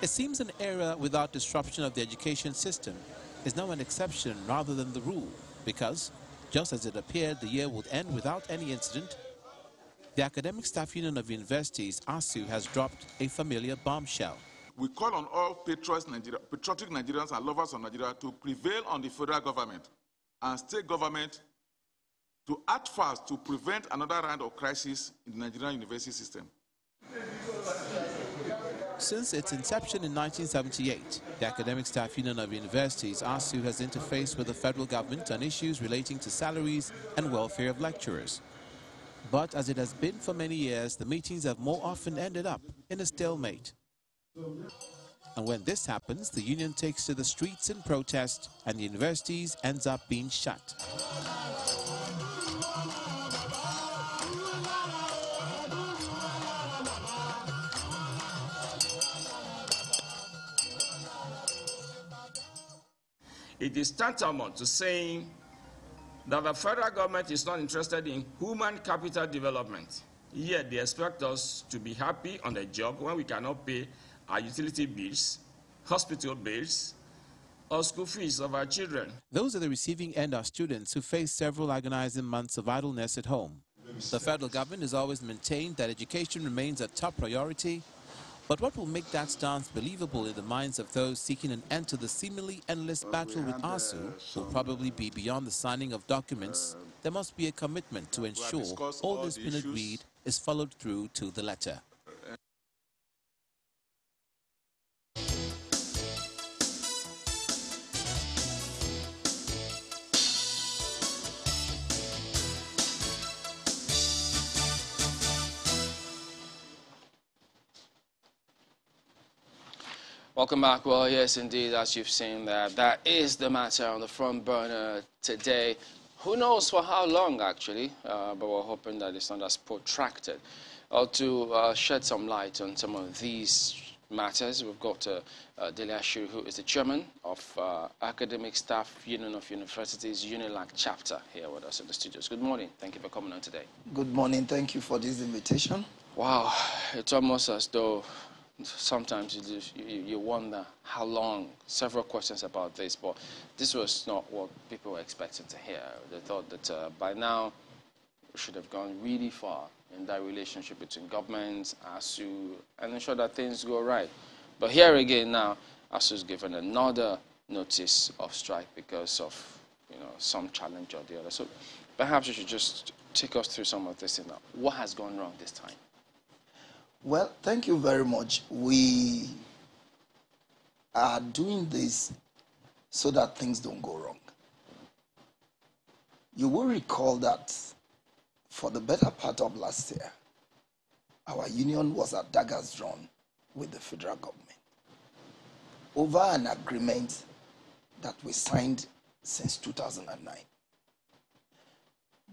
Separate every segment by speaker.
Speaker 1: It seems an era without disruption of the education system is now an exception rather than the rule, because, just as it appeared the year would end without any incident, the Academic Staff Union of Universities, ASUU, has dropped a familiar bombshell.
Speaker 2: We call on all patriotic Nigerians and lovers of Nigeria to prevail on the federal government and state government to act fast to prevent another round of crisis in the Nigerian university system.
Speaker 1: Since its inception in 1978, the Academic Staff Union of Universities, ASUU, has interfaced with the federal government on issues relating to salaries and welfare of lecturers. But as it has been for many years, the meetings have more often ended up in a stalemate. And when this happens, the union takes to the streets in protest and the universities ends up being shut.
Speaker 3: It is tantamount to saying that the federal government is not interested in human capital development. Yet they expect us to be happy on the job when we cannot pay our utility bills, hospital bills, or school fees of our children.
Speaker 1: Those at the receiving end are students who face several agonizing months of idleness at home. The federal government has always maintained that education remains a top priority. But what will make that stance believable in the minds of those seeking an end to the seemingly endless battle with ASUU will probably be beyond the signing of documents. There must be a commitment to ensure all that's been agreed is followed through to the letter.
Speaker 4: Welcome back. Well, yes, indeed, as you've seen that is the matter on the front burner today. Who knows for how long, actually, but we're hoping that it's not as protracted. To shed some light on some of these matters, we've got Dele Ashiru, who is the chairman of Academic Staff Union of Universities, UNILAG chapter, here with us in the studios. Good morning. Thank you for coming on today.
Speaker 5: Good morning. Thank you for this invitation.
Speaker 4: Wow, it's almost as though sometimes you wonder how long, several questions about this, but this was not what people were expecting to hear. They thought that by now we should have gone really far in that relationship between government, ASUU, and ensure that things go right. But here again now, ASUU's given another notice of strike because of some challenge or the other. So perhaps you should just take us through some of this now. What has gone wrong this time?
Speaker 5: Well, thank you very much. We are doing this so that things don't go wrong. You will recall that for the better part of last year, our union was at daggers drawn with the federal government over an agreement that we signed since 2009.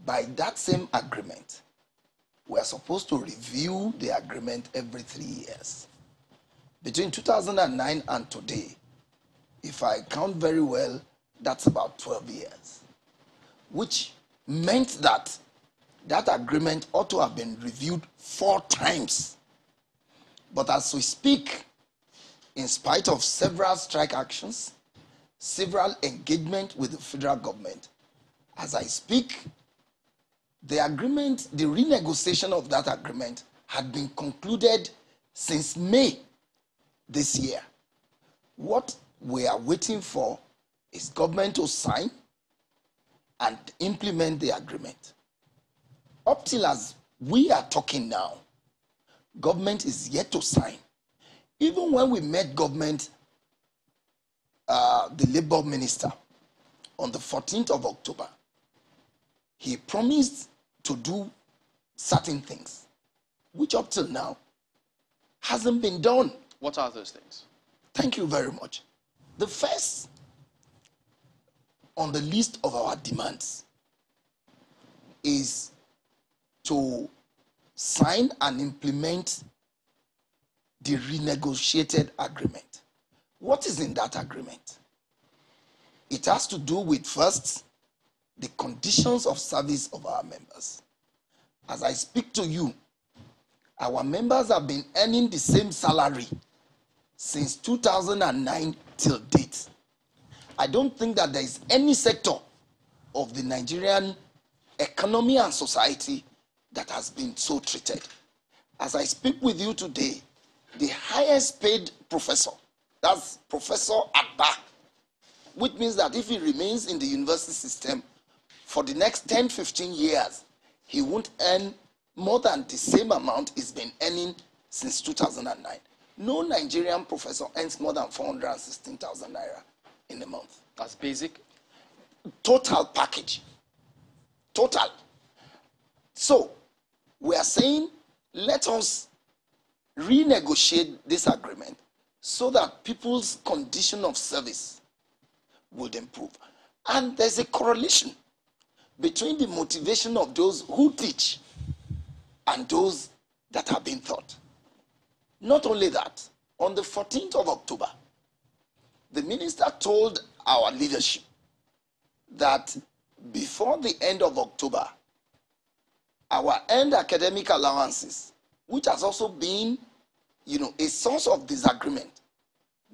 Speaker 5: By that same agreement, we are supposed to review the agreement every 3 years. Between 2009 and today, if I count very well, that's about 12 years, which meant that that agreement ought to have been reviewed 4 times. But as we speak, in spite of several strike actions, several engagement with the federal government, as I speak, the agreement, the renegotiation of that agreement had been concluded since May this year. What we are waiting for is government to sign and implement the agreement. Up till as we are talking now, government is yet to sign. Even when we met government, the labor minister, on the 14th of October, he promised to do certain things, which up till now hasn't been done.
Speaker 4: What are those things?
Speaker 5: Thank you very much. The first on the list of our demands is to sign and implement the renegotiated agreement. What is in that agreement? It has to do with, first, the conditions of service of our members. As I speak to you, our members have been earning the same salary since 2009 till date, I don't think that there is any sector of the Nigerian economy and society that has been so treated. As I speak with you today, the highest paid professor, that's Professor Abba, which means that if he remains in the university system for the next 10, 15 years, he won't earn more than the same amount he's been earning since 2009. No Nigerian professor earns more than 416,000 naira in a month.
Speaker 4: That's basic?
Speaker 5: Total package. Total. So, we are saying, let us renegotiate this agreement so that people's condition of service would improve. And there's a correlation between the motivation of those who teach and those that are being taught. Not only that, on the 14th of October, the minister told our leadership that before the end of October, our end academic allowances, which has also been, a source of disagreement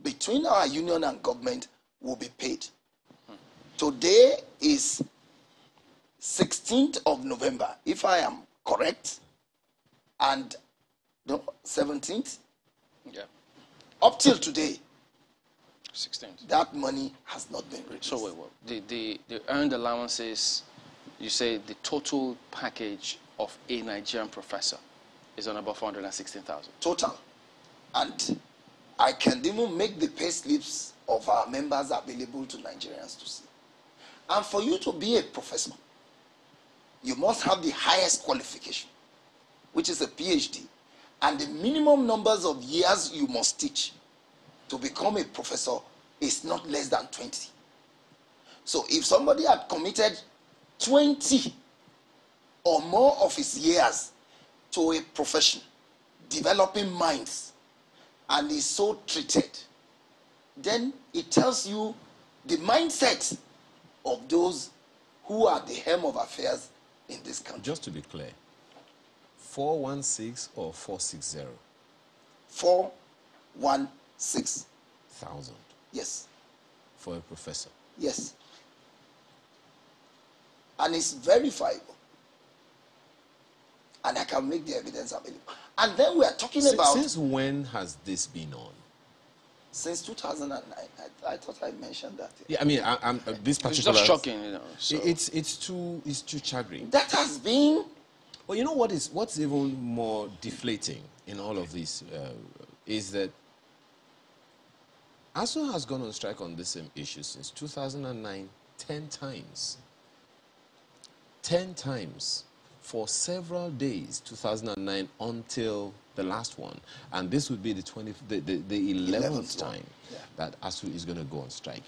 Speaker 5: between our union and government, will be paid. Today is 16th of November, if I am correct, and no, 17th?
Speaker 4: Yeah.
Speaker 5: Up till today,
Speaker 4: 16th.
Speaker 5: that money has not been released.
Speaker 4: So wait, the earned allowances, you say the total package of a Nigerian professor is on about 416,000.
Speaker 5: Total. And I can even make the pay slips of our members available to Nigerians to see. And for you to be a professor, you must have the highest qualification, which is a PhD. And the minimum numbers of years you must teach to become a professor is not less than 20. So if somebody had committed 20 or more of his years to a profession, developing minds, and is so treated, then it tells you the mindset of those who are the helm of affairs in this country.
Speaker 6: Just to be clear, 416 or 460?
Speaker 5: 416.
Speaker 6: 1,000
Speaker 5: Yes.
Speaker 6: for a professor.
Speaker 5: Yes. And it's verifiable. And I can make the evidence available. And then we are talking about...
Speaker 6: Since when has this been on?
Speaker 5: Since 2009. I thought I mentioned that.
Speaker 6: Yeah, I mean, this particular...
Speaker 4: It's just shocking, So.
Speaker 6: It's too chattering.
Speaker 5: That has been...
Speaker 6: Well, you know what's even more deflating in all of this is that ASUU has gone on strike on this same issue since 2009 10 times. 10 times for several days, 2009 until the last one. And this would be the 11th time that ASUU is going to go on strike.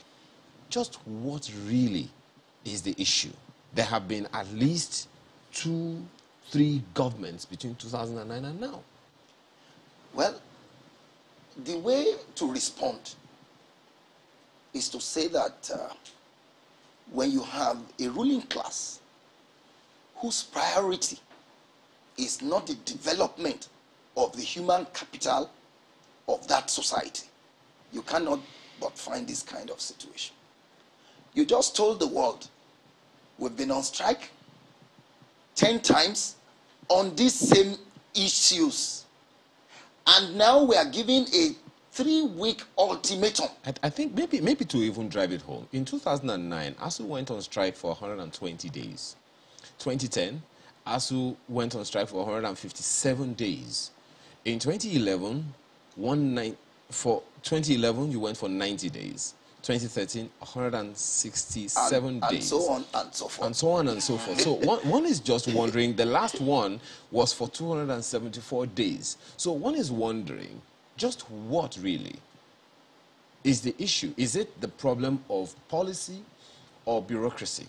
Speaker 6: Just what really is the issue? There have been at least 2-3 governments between 2009 and now.
Speaker 5: Well, the way to respond is to say that when you have a ruling class whose priority is not the development of the human capital of that society, you cannot but find this kind of situation. You just told the world, we've been on strike 10 times on these same issues. And now we are giving a 3-week ultimatum.
Speaker 6: I think maybe to even drive it home. In 2009, ASUU went on strike for 120 days. 2010, ASUU went on strike for 157 days. In 2011, for 2011, you went for 90 days. 2013, 167 days.
Speaker 5: And so on and so forth.
Speaker 6: And so on and so forth. So one is just wondering, the last one was for 274 days. So one is wondering, just what really is the issue? Is it the problem of policy or bureaucracy?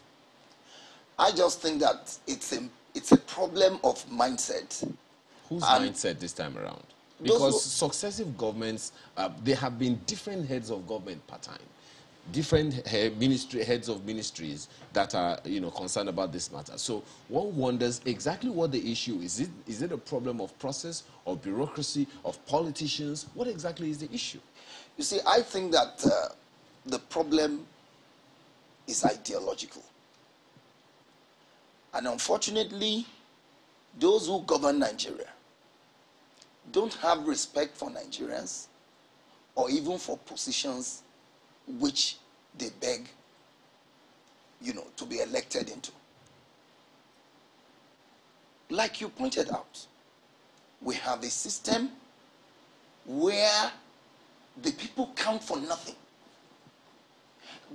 Speaker 5: I just think that it's a problem of mindset.
Speaker 6: Whose mindset this time around? Because successive governments, there have been different heads of government per time. different heads of ministries that are, concerned about this matter. So one wonders exactly what the issue is. Is it a problem of process, of bureaucracy, of politicians? What exactly is the issue?
Speaker 5: You see, I think that the problem is ideological. And unfortunately, those who govern Nigeria don't have respect for Nigerians or even for positions which they beg, to be elected into. Like you pointed out, we have a system where the people count for nothing.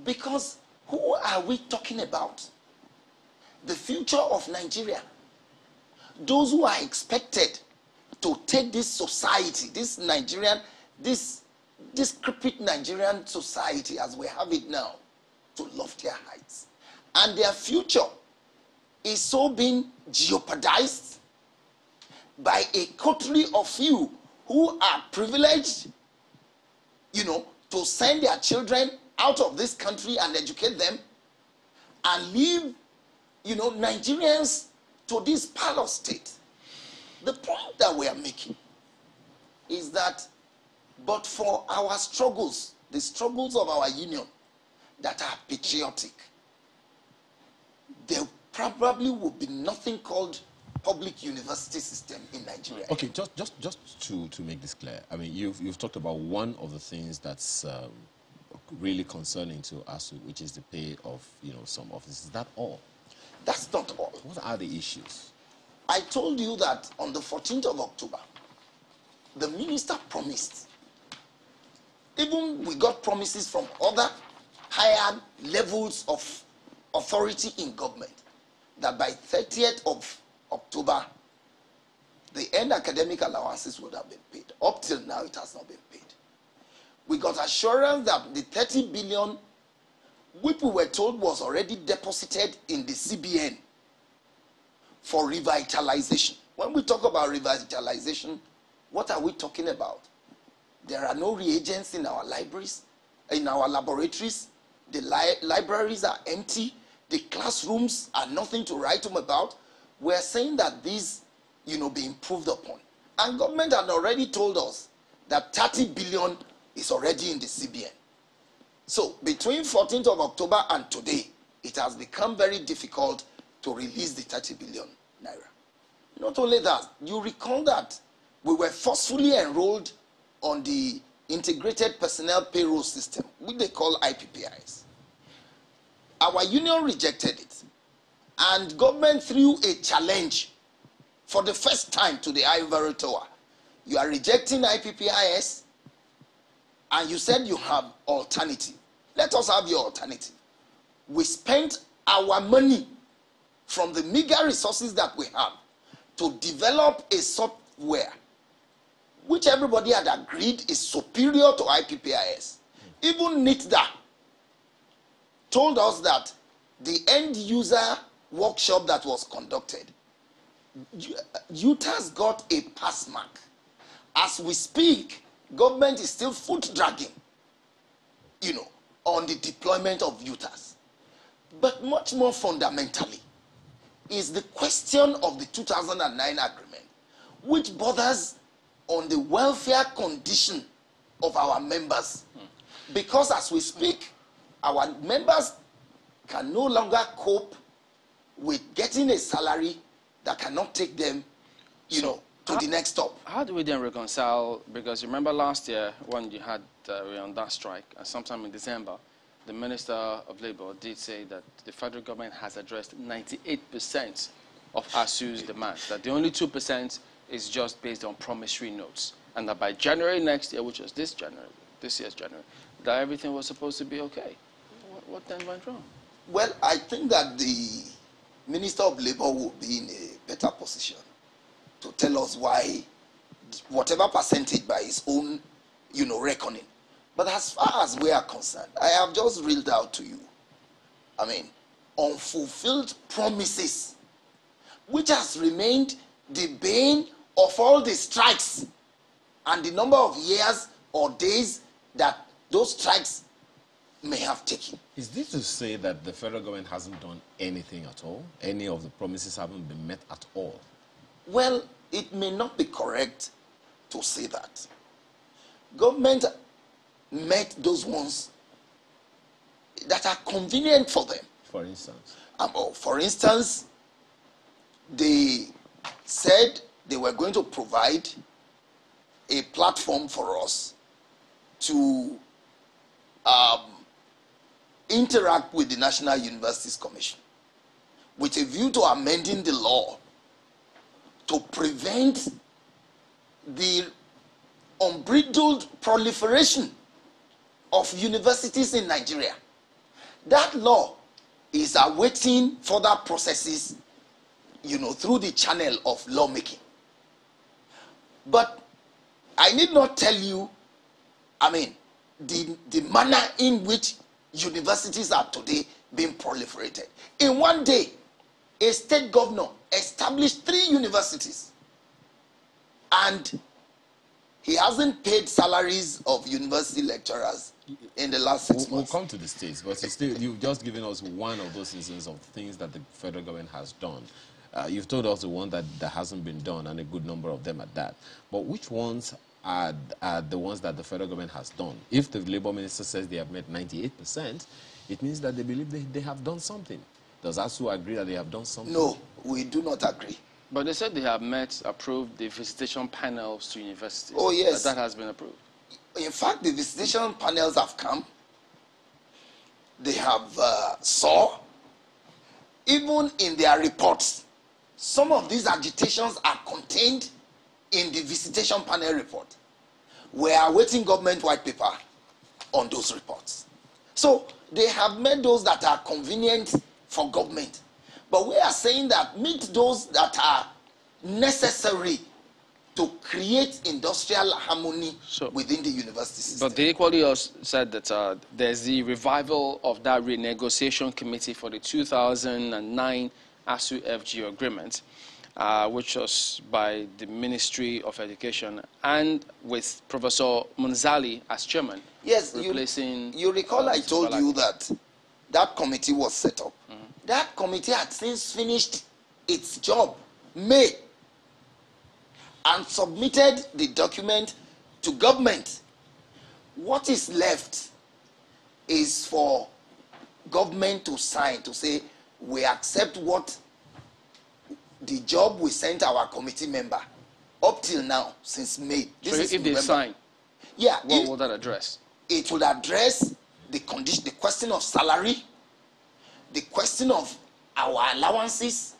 Speaker 5: Because who are we talking about? The future of Nigeria. Those who are expected to take this society, this decrepit Nigerian society as we have it now, to loftier heights. And their future is so being jeopardized by a coterie of few who are privileged, to send their children out of this country and educate them and leave, Nigerians to this parlor state. The point that we are making is that, but for our struggles, the struggles of our union that are patriotic, there probably would be nothing called public university system in Nigeria.
Speaker 6: Okay, just to make this clear, I mean, you've talked about one of the things that's really concerning to ASUU, which is the pay of some officers. Is that all?
Speaker 5: That's not all.
Speaker 6: What are the issues?
Speaker 5: I told you that on the 14th of October, the minister promised. Even we got promises from other higher levels of authority in government that by 30th of October, the end academic allowances would have been paid. Up till now, it has not been paid. We got assurance that the 30 billion, which we were told was already deposited in the CBN for revitalization. When we talk about revitalization, what are we talking about? There are no reagents in our libraries, in our laboratories. The libraries are empty. The classrooms are nothing to write home about. We're saying that these, be improved upon. And government had already told us that 30 billion is already in the CBN. So between 14th of October and today, it has become very difficult to release the 30 billion naira. Not only that, you recall that we were forcefully enrolled on the integrated personnel payroll system, which they call IPPIS. Our union rejected it, and government threw a challenge for the first time to the Ivory Tower. You are rejecting IPPIS, and you said you have alternative. Let us have your alternative. We spent our money from the meager resources that we have to develop a software which everybody had agreed is superior to IPPIS. Even NITDA told us that the end user workshop that was conducted, UTAS got a pass mark. As we speak, government is still foot dragging, on the deployment of UTAS. But much more fundamentally is the question of the 2009 agreement, which borders on the welfare condition of our members. Because as we speak, our members can no longer cope with getting a salary that cannot take them, to the next stop.
Speaker 4: How do we then reconcile? Because remember last year when you had we were on that strike, and sometime in December, the Minister of Labour did say that the federal government has addressed 98% of ASUU's demands, that the only 2% is just based on promissory notes, and that by January next year, which was this year's January, that everything was supposed to be okay. What then went wrong?
Speaker 5: Well, I think that the Minister of Labour will be in a better position to tell us why, whatever percentage by his own, reckoning. But as far as we are concerned, I have just reeled out to you, unfulfilled promises, which has remained the bane of all the strikes and the number of years or days that those strikes, may have taken.
Speaker 6: Is this to say that the federal government hasn't done anything at all? Any of the promises haven't been met at all?
Speaker 5: Well, it may not be correct to say that. Government met those ones that are convenient for them.
Speaker 6: For instance?
Speaker 5: For instance, they said they were going to provide a platform for us to interact with the National Universities Commission with a view to amending the law to prevent the unbridled proliferation of universities in Nigeria. That law is awaiting further processes, through the channel of lawmaking. But I need not tell you, the manner in which universities are today being proliferated. In one day, a state governor established 3 universities, and he hasn't paid salaries of university lecturers in the last 6 months.
Speaker 6: We'll come to the states, but you've just given us one of those instances of things that the federal government has done. You've told us the one that hasn't been done, and a good number of them at that. But which ones are the ones that the federal government has done? If the labor minister says they have met 98%, it means that they believe they have done something. Does ASUU agree that they have done something?
Speaker 5: No, we do not agree.
Speaker 4: But they said they have approved the visitation panels to universities.
Speaker 5: Oh, yes.
Speaker 4: That has been approved.
Speaker 5: In fact, the visitation panels have come. They have saw. Even in their reports, some of these agitations are contained in the visitation panel report. We are awaiting government white paper on those reports. So they have made those that are convenient for government. But we are saying that meet those that are necessary to create industrial harmony within the university system.
Speaker 4: But they equally also said that there's the revival of that renegotiation committee for the 2009 ASUU FG agreement, which was by the Ministry of Education and with Professor Munzali as chairman.
Speaker 5: Yes,
Speaker 4: replacing
Speaker 5: you recall I told you that that committee was set up. That committee had since finished its job, May, and submitted the document to government. What is left is for government to sign, to say, we accept what the job we sent our committee member up till now, since May.
Speaker 4: So if they sign, what will that address?
Speaker 5: It will address the condition, the question of salary, the question of our allowances,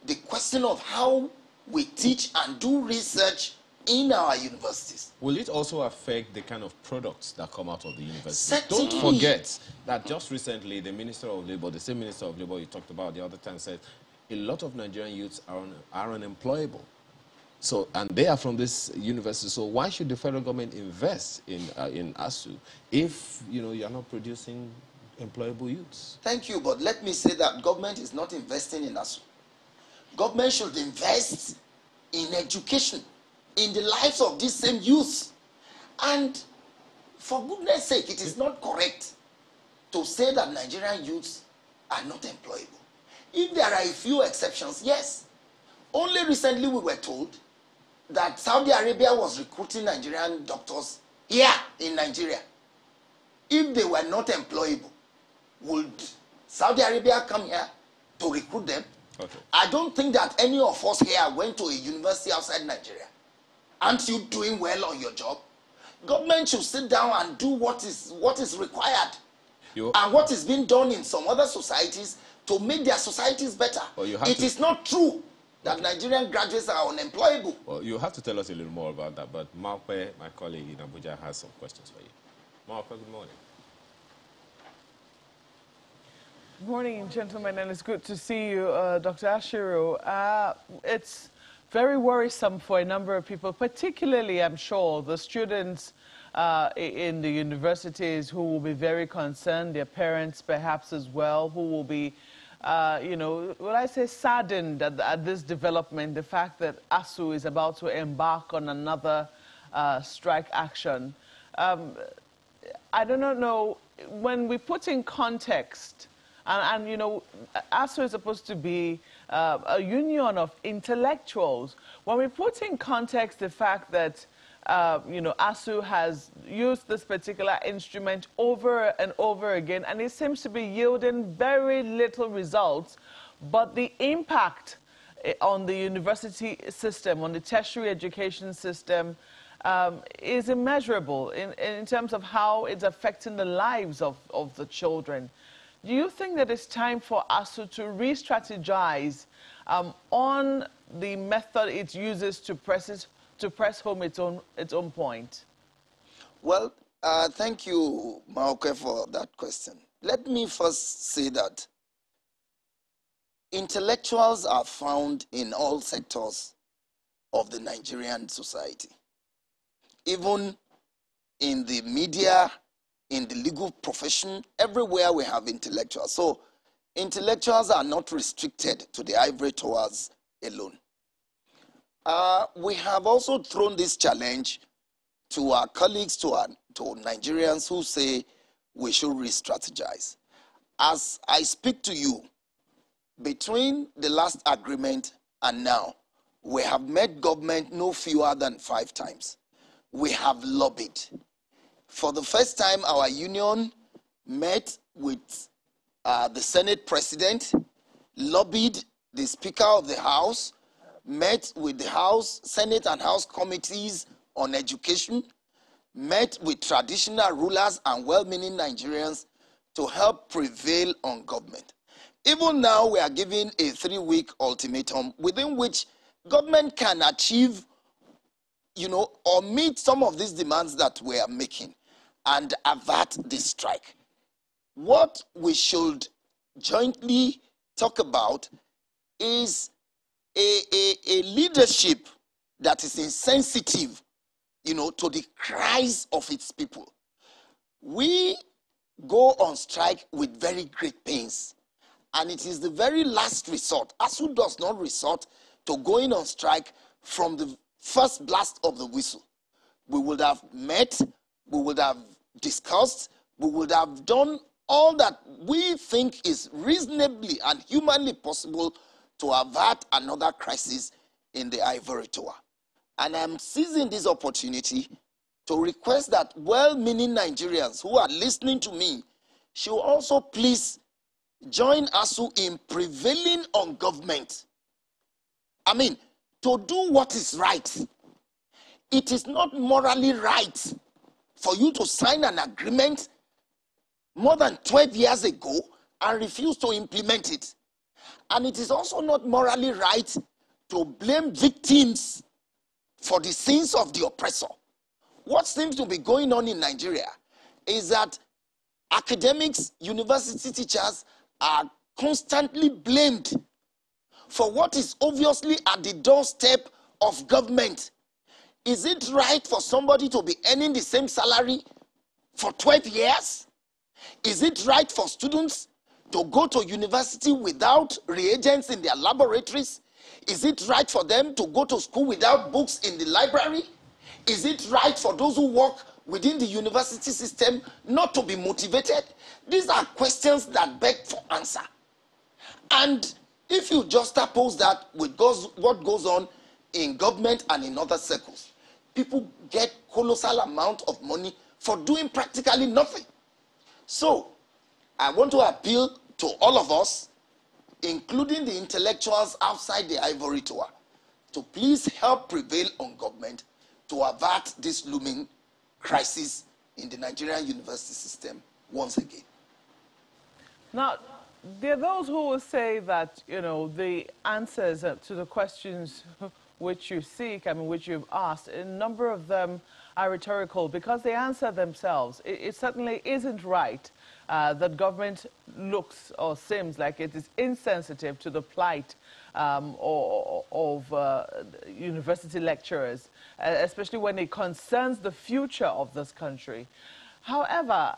Speaker 5: the question of how we teach and do research in our universities.
Speaker 6: Will it also affect the kind of products that come out of the university?
Speaker 5: Certainly.
Speaker 6: Don't forget that just recently the Minister of Labour, the same Minister of Labour you talked about the other time, said a lot of Nigerian youths are unemployable. So, and they are from this university. So why should the federal government invest in ASUU if you are not producing employable youths?
Speaker 5: Thank you, but let me say that government is not investing in ASUU. Government should invest in education, in the lives of these same youths. And for goodness sake, it is not correct to say that Nigerian youths are not employable. If there are a few exceptions, yes. Only recently we were told that Saudi Arabia was recruiting Nigerian doctors here in Nigeria. If they were not employable, would Saudi Arabia come here to recruit them?
Speaker 6: Okay.
Speaker 5: I don't think that any of us here went to a university outside Nigeria. Aren't you doing well on your job? Government should sit down and do what is required. And what is being done in some other societies to make their societies better. It is not true that Nigerian graduates are unemployable.
Speaker 6: Well, you have to tell us a little more about that. But Maupe, my colleague in Abuja, has some questions for you. Maupe, good morning.
Speaker 7: Good morning, gentlemen, and it's good to see you, Dr. Ashiru. It's very worrisome for a number of people, particularly, I'm sure, the students in the universities who will be very concerned, their parents perhaps as well, who will be, will I say saddened at this development, the fact that ASUU is about to embark on another strike action. I do not know when we put in context, and you know, ASUU is supposed to be a union of intellectuals. When we put in context the fact that you know, ASUU has used this particular instrument over and over again, and it seems to be yielding very little results, but the impact on the university system, on the tertiary education system, is immeasurable in terms of how it's affecting the lives of the children. Do you think that it's time for ASUU to re-strategize on the method it uses to press home its own point?
Speaker 5: Well, thank you, Maoke, for that question. Let me first say that intellectuals are found in all sectors of the Nigerian society. Even in the media, in the legal profession, everywhere we have intellectuals. So intellectuals are not restricted to the ivory towers alone. We have also thrown this challenge to our colleagues, to Nigerians who say we should re-strategize. As I speak to you, between the last agreement and now, we have met government no fewer than 5 times. We have lobbied. For the first time, our union met with the Senate President, lobbied the Speaker of the House, met with the House, Senate and House committees on education, met with traditional rulers and well-meaning Nigerians to help prevail on government. Even now, we are giving a 3-week ultimatum within which government can achieve, you know, or meet some of these demands that we are making and avert this strike. What we should jointly talk about is a leadership that is insensitive, you know, to the cries of its people. We go on strike with very great pains, and it is the very last resort. ASUU does not resort to going on strike from the first blast of the whistle. We would have met, we would have discussed, we would have done all that we think is reasonably and humanly possible to avert another crisis in the ivory tower. And I'm seizing this opportunity to request that well-meaning Nigerians who are listening to me should also please join ASUU in prevailing on government. I mean, to do what is right. It is not morally right for you to sign an agreement more than 12 years ago and refuse to implement it. And it is also not morally right to blame victims for the sins of the oppressor. What seems to be going on in Nigeria is that academics, university teachers are constantly blamed for what is obviously at the doorstep of government. Is it right for somebody to be earning the same salary for 12 years? Is it right for students to go to university without reagents in their laboratories? Is it right for them to go to school without books in the library? Is it right for those who work within the university system not to be motivated? These are questions that beg for answer. And if you just oppose that with what goes on in government and in other circles, people get colossal amount of money for doing practically nothing. So, I want to appeal to all of us, including the intellectuals outside the ivory tower, to please help prevail on government to avert this looming crisis in the Nigerian university system once again.
Speaker 7: Now, there are those who will say that, you know, the answers to the questions which you seek, I mean, which you've asked, a number of them are rhetorical because they answer themselves. It certainly isn't right that government looks or seems like it is insensitive to the plight of university lecturers, especially when it concerns the future of this country. However,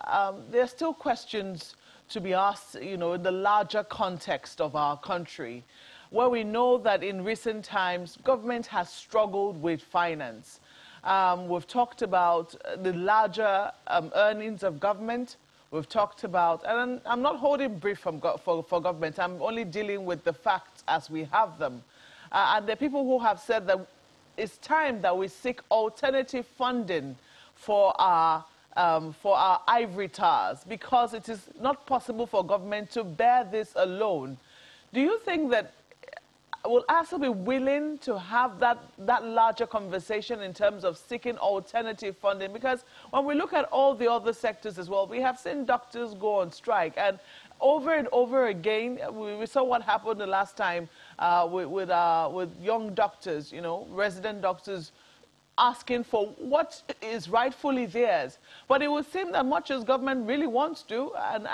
Speaker 7: there are still questions to be asked, you know, in the larger context of our country, where we know that in recent times, government has struggled with finance. We've talked about the larger earnings of government. We've talked about, and I'm not holding brief for government. I'm only dealing with the facts as we have them. And there are people who have said that it's time that we seek alternative funding for our ivory towers, because it is not possible for government to bear this alone. Do you think that will ASUU be willing to have that larger conversation in terms of seeking alternative funding? Because when we look at all the other sectors as well, we have seen doctors go on strike, and over again, we saw what happened the last time with young doctors, you know, resident doctors, asking for what is rightfully theirs. But it would seem that much as government really wants to, and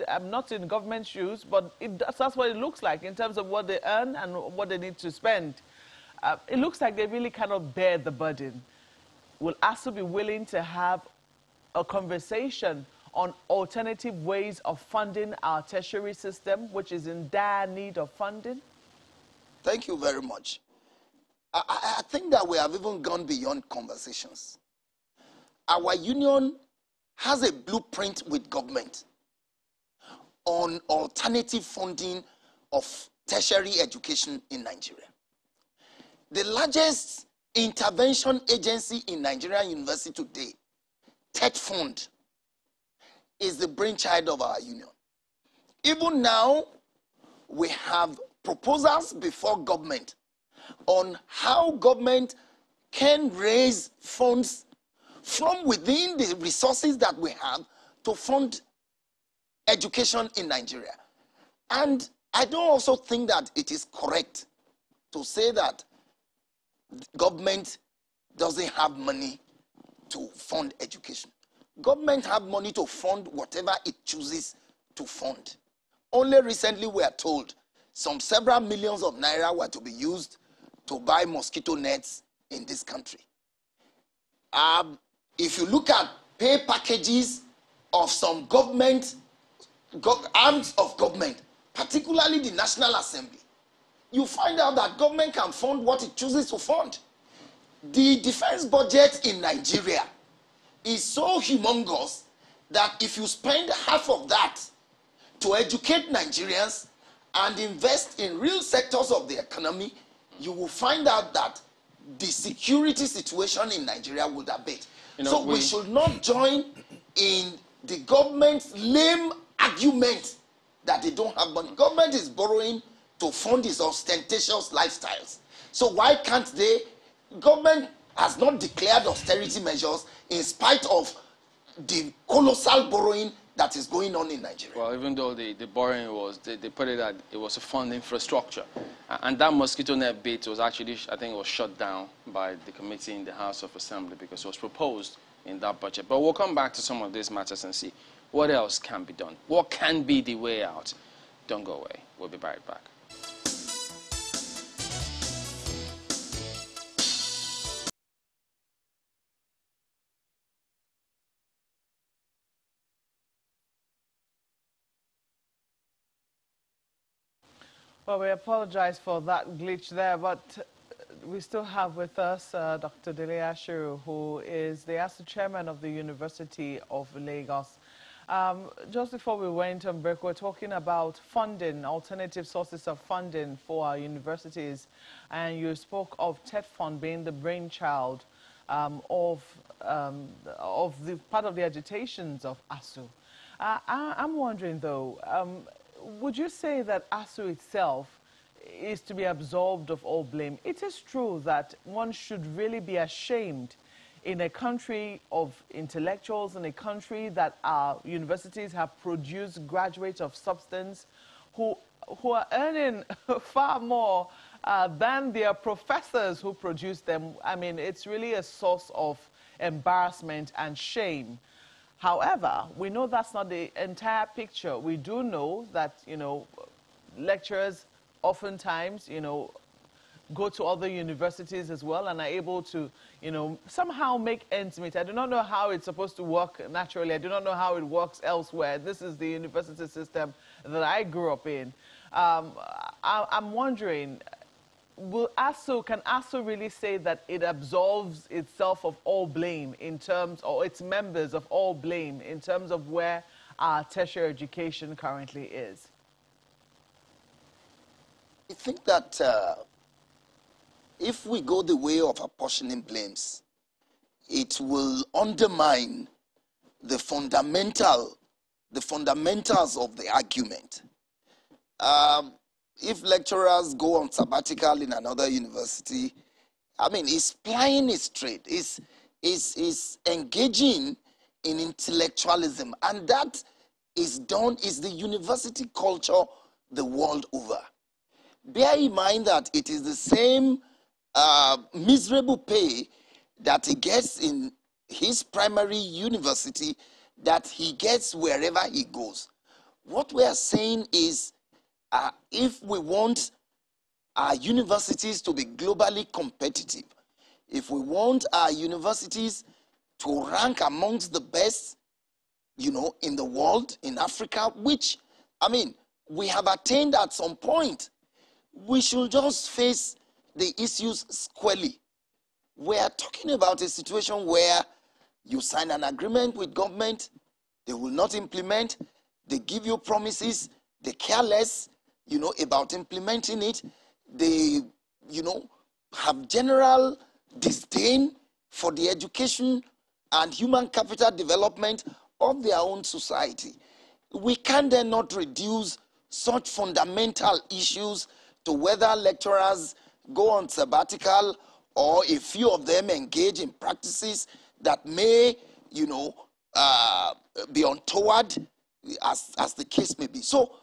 Speaker 7: I'm not in government shoes, but that's what it looks like in terms of what they earn and what they need to spend. It looks like they really cannot bear the burden. Will ASUU be willing to have a conversation on alternative ways of funding our tertiary system, which is in dire need of funding?
Speaker 5: Thank you very much. I think that we have even gone beyond conversations. Our union has a blueprint with government on alternative funding of tertiary education in Nigeria. The largest intervention agency in Nigerian university today, TED Fund, is the brainchild of our union. Even now, we have proposals before government on how government can raise funds from within the resources that we have to fund education in Nigeria. And I don't also think that it is correct to say that government doesn't have money to fund education. Government have money to fund whatever it chooses to fund. Only recently we are told several millions of naira were to be used to buy mosquito nets in this country. If you look at pay packages of some government, arms of government, particularly the National Assembly, you find out that government can fund what it chooses to fund. The defense budget in Nigeria is so humongous that if you spend half of that to educate Nigerians and invest in real sectors of the economy, you will find out that the security situation in Nigeria would abate. You know, so we should not join in the government's lame argument that they don't have money. Government is borrowing to fund its ostentatious lifestyles. So why can't they? Government has not declared austerity measures in spite of the colossal borrowing that is going on in Nigeria.
Speaker 4: Well, even though the borrowing was, they put it that it was a fund infrastructure. And that mosquito net bit was actually, I think it was shut down by the committee in the House of Assembly because it was proposed in that budget. But we'll come back to some of these matters and see what else can be done. What can be the way out? Don't go away. We'll be right back.
Speaker 7: Well, we apologize for that glitch there, but we still have with us Dr. Dele Ashiru, who is the ASUU chairman of the University of Lagos. Just before we went on break, we're talking about funding, alternative sources of funding for our universities, and you spoke of TED Fund being the brainchild of the part of the agitations of ASUU. I'm wondering, though, would you say that ASUU itself is to be absolved of all blame? It is true that one should really be ashamed in a country of intellectuals, in a country that our universities have produced graduates of substance who are earning far more than their professors who produce them. I mean, it's really a source of embarrassment and shame. However, we know that's not the entire picture. We do know that, you know, lecturers oftentimes, you know, go to other universities as well and are able to, you know, somehow make ends meet. I do not know how it's supposed to work naturally. I do not know how it works elsewhere. This is the university system that I grew up in. I'm wondering, can ASUU really say that it absolves itself of all blame in terms, or its members of all blame in terms of where our tertiary education currently is?
Speaker 5: I think that if we go the way of apportioning blames, it will undermine the fundamentals of the argument. If lecturers go on sabbatical in another university, I mean, it's plying his trade, is engaging in intellectualism, and that is the university culture the world over. Bear in mind that it is the same miserable pay that he gets in his primary university that he gets wherever he goes. What we are saying is, if we want our universities to be globally competitive, if we want our universities to rank amongst the best, in the world, in Africa, which, I mean, we have attained at some point, we should just face the issues squarely. We are talking about a situation where you sign an agreement with government, they will not implement, they give you promises, they care less, about implementing it. They, have general disdain for the education and human capital development of their own society. We can then not reduce such fundamental issues to whether lecturers go on sabbatical or a few of them engage in practices that may, be untoward, as the case may be. So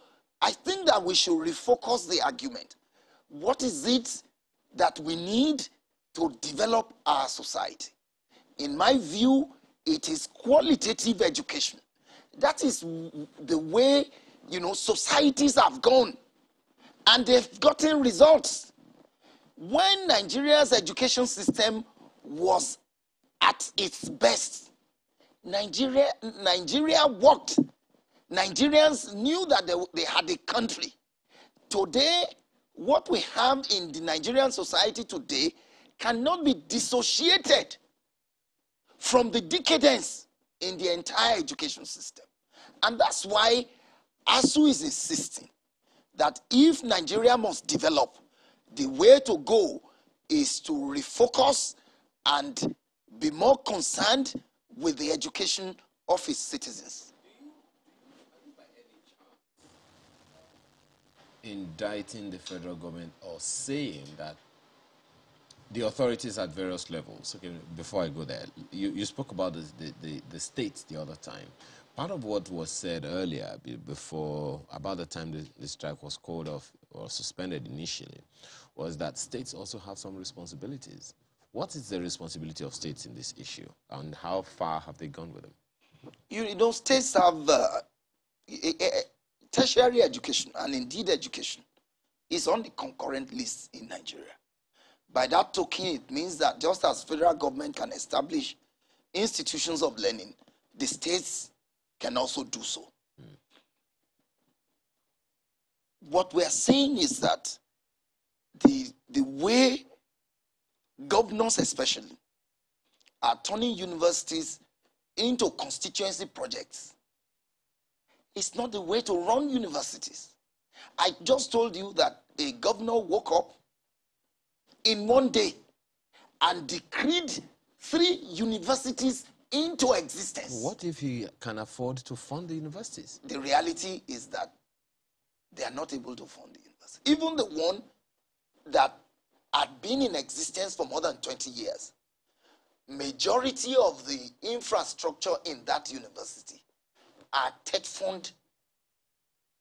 Speaker 5: I think that we should refocus the argument. What is it that we need to develop our society? In my view, it is qualitative education. That is the way, societies have gone, and they've gotten results. When Nigeria's education system was at its best, Nigeria worked. Nigerians knew that they had a country. Today, what we have in the Nigerian society today cannot be dissociated from the decadence in the entire education system. And that's why ASUU is insisting that if Nigeria must develop, the way to go is to refocus and be more concerned with the education of its citizens.
Speaker 6: Indicting the federal government or saying that the authorities at various levels, okay, before I go there, you spoke about the states the other time. Part of what was said earlier, before, about the time the strike was called off or suspended initially, was that states also have some responsibilities. What is the responsibility of states in this issue, and how far have they gone with them?
Speaker 5: States have tertiary education, and indeed education, is on the concurrent list in Nigeria. By that token, it means that just as federal government can establish institutions of learning, the states can also do so. What we are saying is that the way governors especially are turning universities into constituency projects, it's not the way to run universities. I just told you that a governor woke up in one day and decreed 3 universities into existence.
Speaker 6: What if he can afford to fund the universities?
Speaker 5: The reality is that they are not able to fund the university. Even the one that had been in existence for more than 20 years, majority of the infrastructure in that university are TED fund.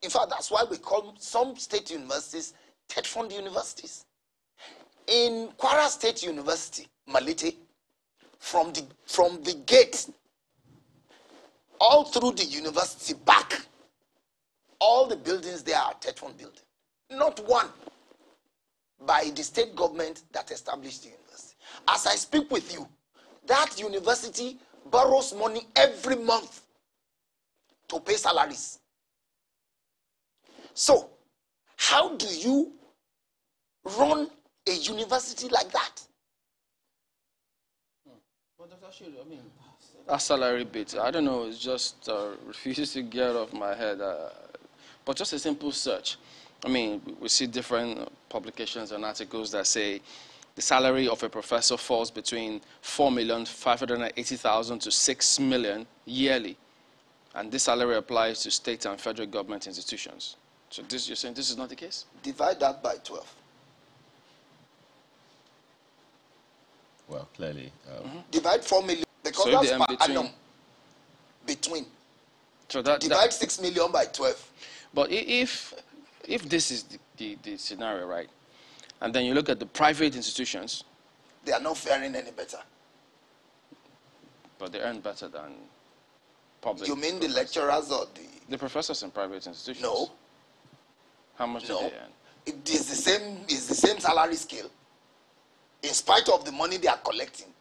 Speaker 5: In fact, that's why we call some state universities TED fund universities. In Kwara State University, Malete, from the gate all through the university back, all the buildings there are TED fund buildings. Not one by the state government that established the university. As I speak with you, that university borrows money every month to pay salaries. So, how do you run a university like that?
Speaker 4: But Dr. Ashiro, I mean, that salary bit, I don't know, it's just refuses to get off my head. But just a simple search. I mean, we see different publications and articles that say the salary of a professor falls between 4,580,000 to 6 million yearly. And this salary applies to state and federal government institutions. So this, you're saying this is not the case?
Speaker 5: Divide that by 12.
Speaker 6: Well, clearly.
Speaker 5: Divide 4 million, because
Speaker 4: So
Speaker 5: that's
Speaker 4: the
Speaker 5: per
Speaker 4: between.
Speaker 5: annum. Between.
Speaker 4: So that,
Speaker 5: Divide 6 million by 12.
Speaker 4: but if this is the scenario, right, and then you look at the private institutions,
Speaker 5: They are not faring any better.
Speaker 4: but they earn better than public.
Speaker 5: You mean the lecturers or
Speaker 4: The professors in private institutions?
Speaker 5: No.
Speaker 4: How much do
Speaker 5: No.
Speaker 4: they earn?
Speaker 5: It is the same salary scale, in spite of the money they are collecting.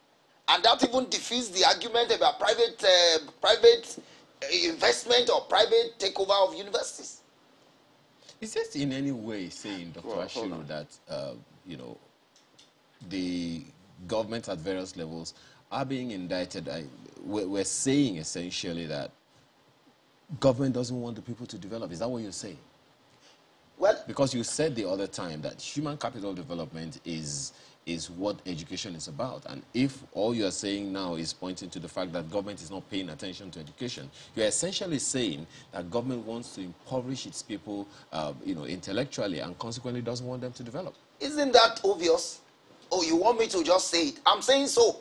Speaker 5: And that even defeats the argument about private investment or private takeover of universities.
Speaker 6: Is this in any way saying, Dr.
Speaker 4: Well, hold
Speaker 6: Ashiro,
Speaker 4: on.
Speaker 6: that, you know, the government at various levels are being indicted? We're saying essentially that government doesn't want the people to develop. Is that what you're saying?
Speaker 5: Well,
Speaker 6: Because you said the other time that human capital development is what education is about. And if all you are saying now is pointing to the fact that government is not paying attention to education, you're essentially saying that government wants to impoverish its people, you know, intellectually, and consequently doesn't want them to develop.
Speaker 5: isn't that obvious? Oh, you want me to just say it? I'm saying so.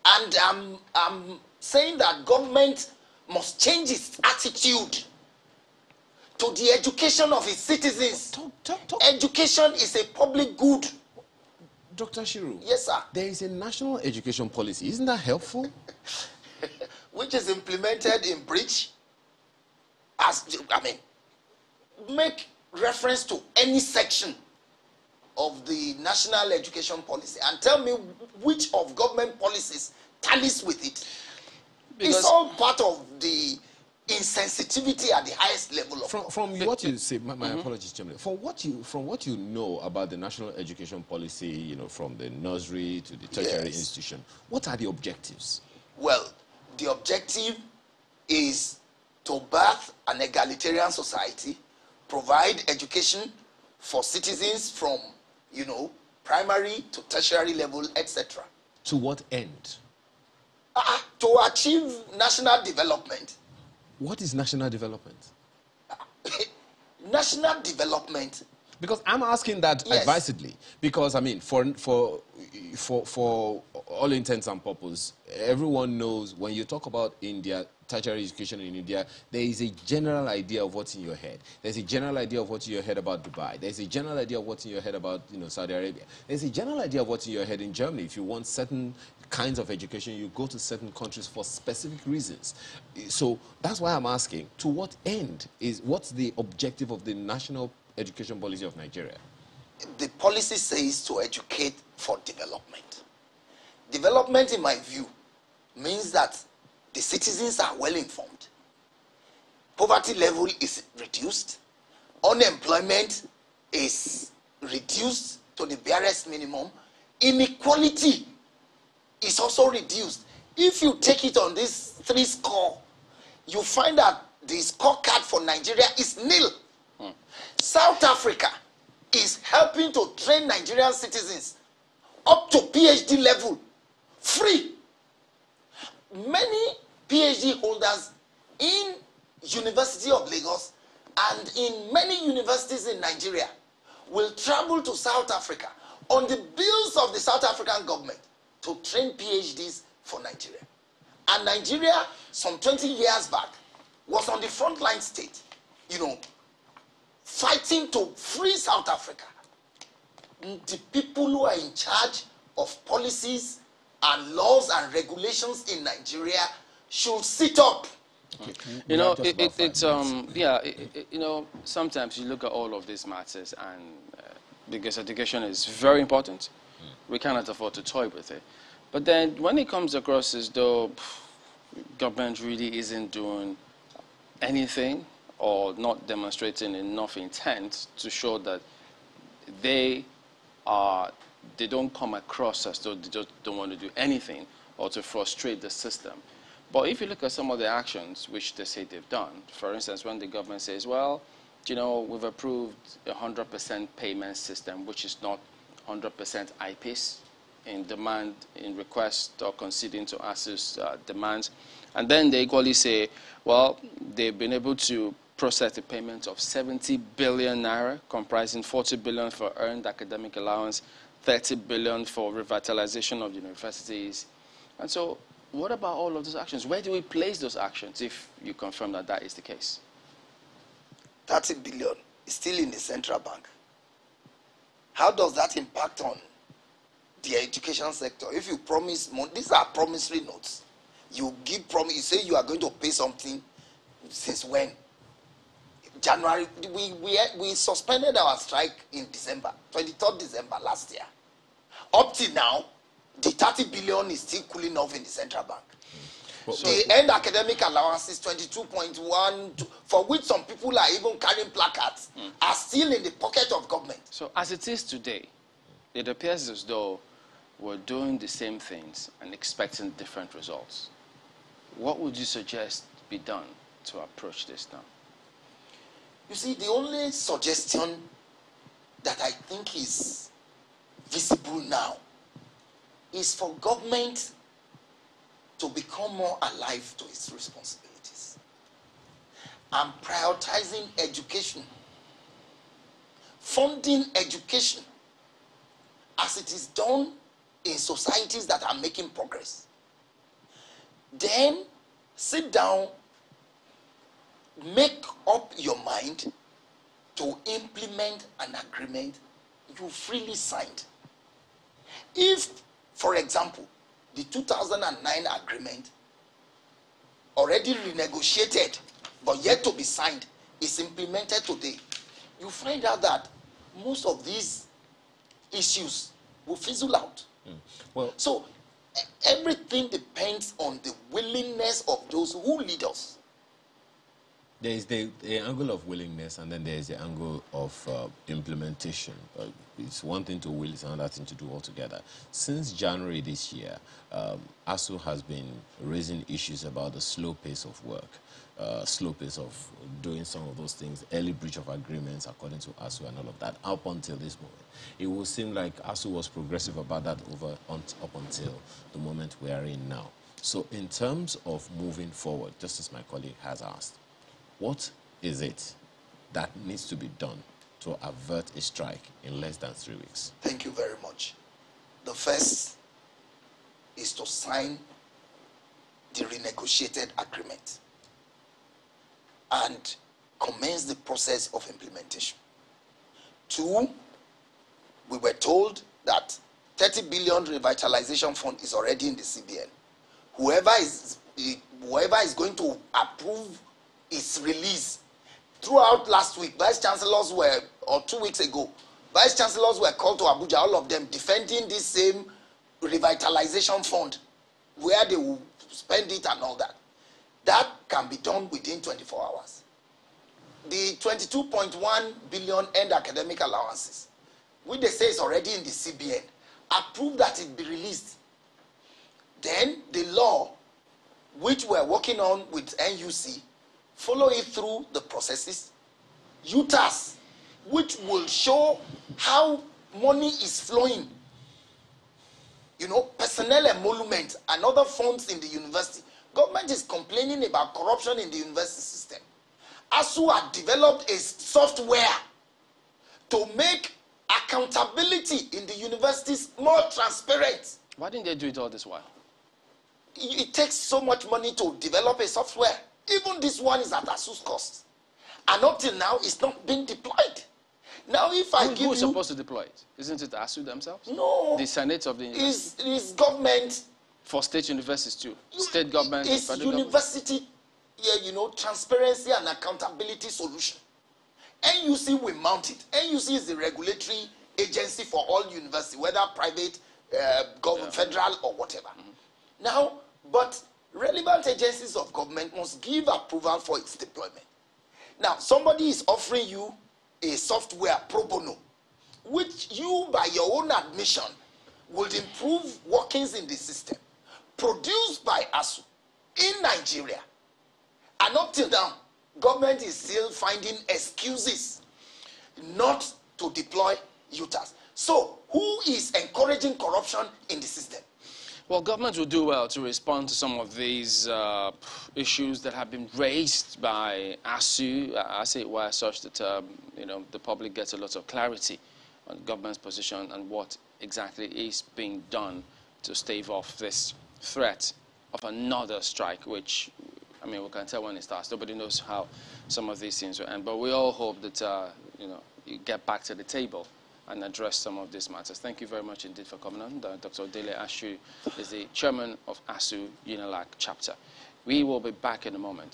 Speaker 5: And I'm saying that government must change its attitude to the education of its citizens.
Speaker 6: Talk.
Speaker 5: Education is a public good.
Speaker 6: Dr. Shiru.
Speaker 5: Yes, sir.
Speaker 6: There is a national education policy. Isn't that helpful?
Speaker 5: Which is implemented in breach. Make reference to any section of the national education policy and tell me which of government policies tallies with it.
Speaker 4: Because
Speaker 5: it's all part of the insensitivity at the highest level of
Speaker 6: From what you say, my apologies, Chairman. From what you know about the national education policy, you know, from the nursery to the tertiary
Speaker 5: Yes.
Speaker 6: institution, what are the objectives?
Speaker 5: Well, the objective is to birth an egalitarian society, provide education for citizens from, you know, primary to tertiary level, etc.
Speaker 6: To what end?
Speaker 5: To achieve national development.
Speaker 6: What is national development?
Speaker 5: National development.
Speaker 6: Because I'm asking that
Speaker 5: Yes.
Speaker 6: advisedly. Because I mean, for all intents and purposes, everyone knows when you talk about India, tertiary education in India, there is a general idea of what's in your head. There's a general idea of what's in your head about Dubai. There's a general idea of what's in your head about, you know, Saudi Arabia. There's a general idea of what's in your head in Germany. If you want certain kinds of education, you go to certain countries for specific reasons. So that's why I'm asking, to what end what's the objective of the national education policy of Nigeria?
Speaker 5: The policy says to educate for development. Development, in my view, means that the citizens are well informed. Poverty level is reduced. Unemployment is reduced to the barest minimum. Inequality is also reduced. If you take it on this 3 score, you find that the scorecard for Nigeria is nil. South Africa is helping to train Nigerian citizens up to PhD level, free. Many PhD holders in University of Lagos and in many universities in Nigeria will travel to South Africa on the bills of the South African government to train PhDs for Nigeria. And Nigeria, some 20 years back, was on the frontline state, you know, fighting to free South Africa. The people who are in charge of policies and laws and regulations in Nigeria should sit up.
Speaker 4: you know, you know, sometimes you look at all of these matters, and because education is very important, we cannot afford to toy with it. But then when it comes across as though government really isn't doing anything or not demonstrating enough intent to show that they don't come across as though they just don't want to do anything, or to frustrate the system. But if you look at some of the actions which they say they've done, for instance, when the government says, well, you know, we've approved a 100% payment system, which is not 100% IPs in demand, in request or conceding to ASUU's demands. And then they equally say, well, they've been able to process the payment of 70 billion naira, comprising 40 billion for earned academic allowance, 30 billion for revitalization of universities. And so, what about all of those actions? Where do we place those actions if you confirm that that is the case?
Speaker 5: 30 billion is still in the central bank. How does that impact on the education sector? If you promise money, these are promissory notes. You give promise, you say you are going to pay something. Since when? January. We suspended our strike in December, 23rd December last year. Up till now, the 30 billion is still cooling off in the central bank. So the end academic allowance is 22.1, for which some people are even carrying placards, are still in the pocket of government.
Speaker 4: So as it is today, it appears as though we're doing the same things and expecting different results. What would you suggest be done to approach this now?
Speaker 5: You see, the only suggestion that I think is visible now is for government to become more alive to its responsibilities and prioritizing education, funding education as it is done in societies that are making progress. Then sit down, make up your mind to implement an agreement you freely signed. If, for example, the 2009 agreement, already renegotiated but yet to be signed, is implemented today, you find out that most of these issues will fizzle out.
Speaker 6: Well,
Speaker 5: so everything depends on the willingness of those who lead us.
Speaker 6: there is the angle of willingness, and then there is the angle of implementation. It's one thing to will, it's another thing to do altogether. Since January this year, ASUU has been raising issues about the slow pace of work, slow pace of doing some of those things, early breach of agreements according to ASUU and all of that, up until this moment. It will seem like ASUU was progressive about that up until the moment we are in now. So in terms of moving forward, just as my colleague has asked, what is it that needs to be done to avert a strike in less than 3 weeks?
Speaker 5: Thank you very much. The first is to sign the renegotiated agreement and commence the process of implementation. 2, we were told that 30 billion revitalization fund is already in the CBN. Whoever is going to approve its release. Throughout last week, vice chancellors were, or 2 weeks ago, vice chancellors were called to Abuja, all of them defending this same revitalization fund, where they will spend it and all that. That can be done within 24 hours. The 22.1 billion end academic allowances, which they say is already in the CBN, approve that it be released. Then the law, which we're working on with NUC, follow it through the processes. UTAS, which will show how money is flowing. You know, personnel emolument and other funds in the university. Government is complaining about corruption in the university system. ASUU had developed a software to make accountability in the universities more transparent.
Speaker 4: Why didn't they do it all this while?
Speaker 5: It takes so much money to develop a software. Even this one is at ASUU's cost. And up till now, it's not been deployed. Now, if I give you...
Speaker 4: Who's supposed to deploy it? Isn't it ASUU themselves?
Speaker 5: No.
Speaker 4: The Senate of the university?
Speaker 5: It's government.
Speaker 4: For state universities too? State government?
Speaker 5: It's university, you know, transparency and accountability solution. NUC will mount it. NUC is the regulatory agency for all universities, whether private, government, federal, or whatever. Now, but relevant agencies of government must give approval for its deployment. Now, somebody is offering you a software pro bono, which you, by your own admission, would improve workings in the system, produced by ASUU in Nigeria. And up till now, government is still finding excuses not to deploy UTAS. So, who is encouraging corruption in the system?
Speaker 4: Well, government will do well to respond to some of these issues that have been raised by ASUU. I say it were such that you know, the public gets a lot of clarity on government's position and what exactly is being done to stave off this threat of another strike, which, I mean, we can tell when it starts. Nobody knows how some of these things will end. But we all hope that, you know, you get back to the table and address some of these matters. Thank you very much indeed for coming on. Dr. Dele ASUU is the chairman of ASUU UNILAG chapter. We will be back in a moment.